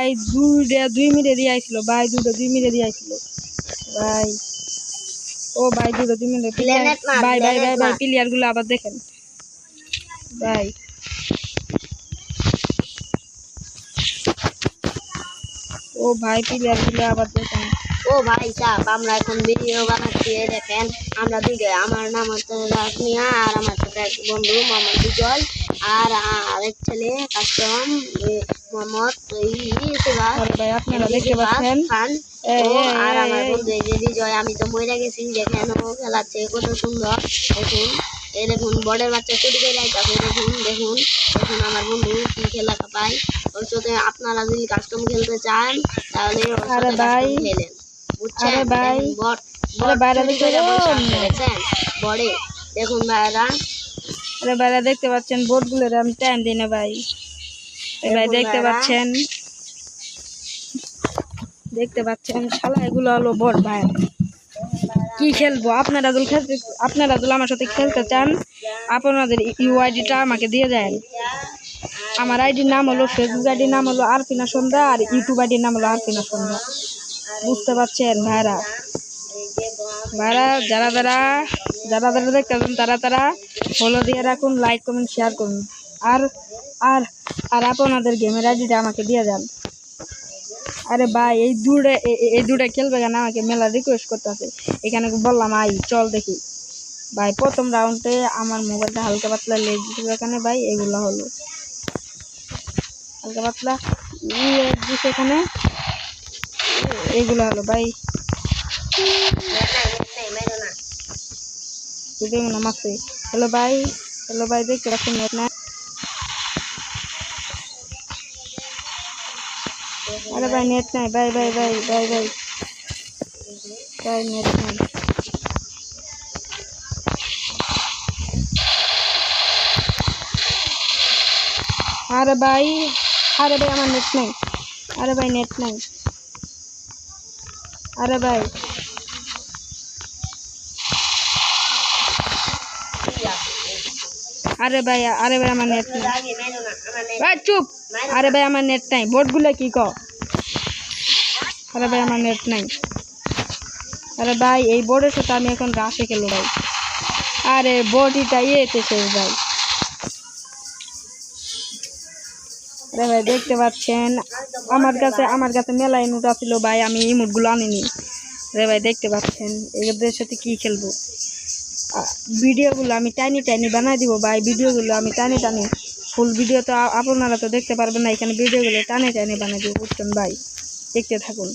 ভাই 2 মিনিটে দিয়ে আইছিল ভাই, 2 মিনিটে দিয়ে আইছিল ভাই। ও ভাই 2 মিনিটে ভাই ভাই ভাই ভাই প্লেয়ার গুলো আবার দেখেন ভাই। ও ভাই প্লেয়ার গুলো আবার দেখেন। ও ভাই সাহেব আমরা এখন ভিডিও বানাচ্ছি, দেখেন আমরা দুইজন, আমার নাম হচ্ছে রাজমিয়া আর আমার ছোট এক বন্ধু মোহাম্মদ বিজল আর আরেক ছেলে কাস্টম মোহাম্মদ ভাই আপনারা দেখতে পাচ্ছেন আর আমার বন্ধু এই যে বিজয়। আমি তো মরে গেছি, দেখেন ও খেলাচ্ছে কত সুন্দর। দেখুন এই দেখুন বড়ের বাচ্চা চুরি করে আইতাছে, দেখুন দেখুন দেখুন আমার বন্ধু কি খেলা পায়। ওর সাথে আপনারা যদি কাস্টম খেলতে চান তাহলে ওর সাথে কাস্টম খেলেন, বুঝছেন? ভাই বড়ে দেখুন ভাইরা, আরে ভাইরা দেখতে পাচ্ছেন বোর্ড গুলো আমি টাইম দিই না ভাই। ভাই দেখতে পাচ্ছেন শালা এগুলো হলো বোর্ড ভাই। কি খেলবো আপনারা যদি আমার সাথে খেলতে চান আপনাদের ইউআইডিটা আমাকে দিয়ে দেন। আমার আইডির নাম হলো, ফেসবুক আইডির নাম হলো আরফিনা সন্ধ্যা আর ইউটিউব আইডির নাম হলো আরফিনা সন্ধ্যা। বুঝতে পারছেন ভাইরা? যারা দেখতেছেন তারা ফলো দিয়ে রাখুন, লাইক কমেন্ট শেয়ার করুন আর আর আর আপনাদের গেমের আইডিটা আমাকে দিয়ে যান। আরে ভাই এই দুটা খেলবে কেন আমাকে মেলা রিকোয়েস্ট করতেছে, এখানে বললাম আই চল দেখি ভাই। প্রথম রাউন্ডে আমার মোবাইলটা হালকা পাতলা লেগ দিছিল এখানে ভাই, এগুলো হলো হালকা পাতলা এখানে এগুলো হলো ভাই। হ্যালো ভাই দেখতে পাচ্ছেন নেট না? আরে ভাই নেট নাই ভাই ভাই ভাই ভাই ভাই ভাই নেট নাই। আরে ভাই আমার নেট নাই। আরে ভাই নেট নাই। আরে ভাই আমার নেট নাই ভাই, চুপ। আরে ভাই আমার নেট নাই, বোর্ডগুলো কি কও? আরে ভাই আমার নেট নাই। আরে ভাই এই বোর্ডের সাথে আমি এখন রাশে খেলো ভাই। আরে বোর্ডটা ইয়েতে শেষ ভাই। আরে ভাই দেখতে পাচ্ছেন আমার কাছে মেলা ইমোট ছিল ভাই, আমি ইমোটগুলো আনিনি। আরে ভাই দেখতে পাচ্ছেন এদের সাথে কি খেলবো। ভিডিওগুলো আমি টাইনি বানাই দিব ভাই। ভিডিওগুলো আমি টানি ফুল ভিডিও তো আপনারা তো দেখতে পারবেন না, এখানে ভিডিওগুলো টানি বানাই দিব, বুঝছেন ভাই? দেখতে থাকুন।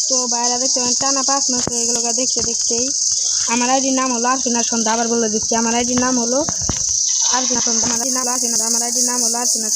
তো বাইরে দেখতে পারেন টানা 5 মাস হয়ে গেল দেখতেই। আমার আইডির নাম হলো আরফিনা সন্ধ্যা। আবার বলে দিচ্ছি আমার আইডির নাম হলো আরফিনা সন্ধ্যা। আমার আইডির নাম হলো আরফিনা।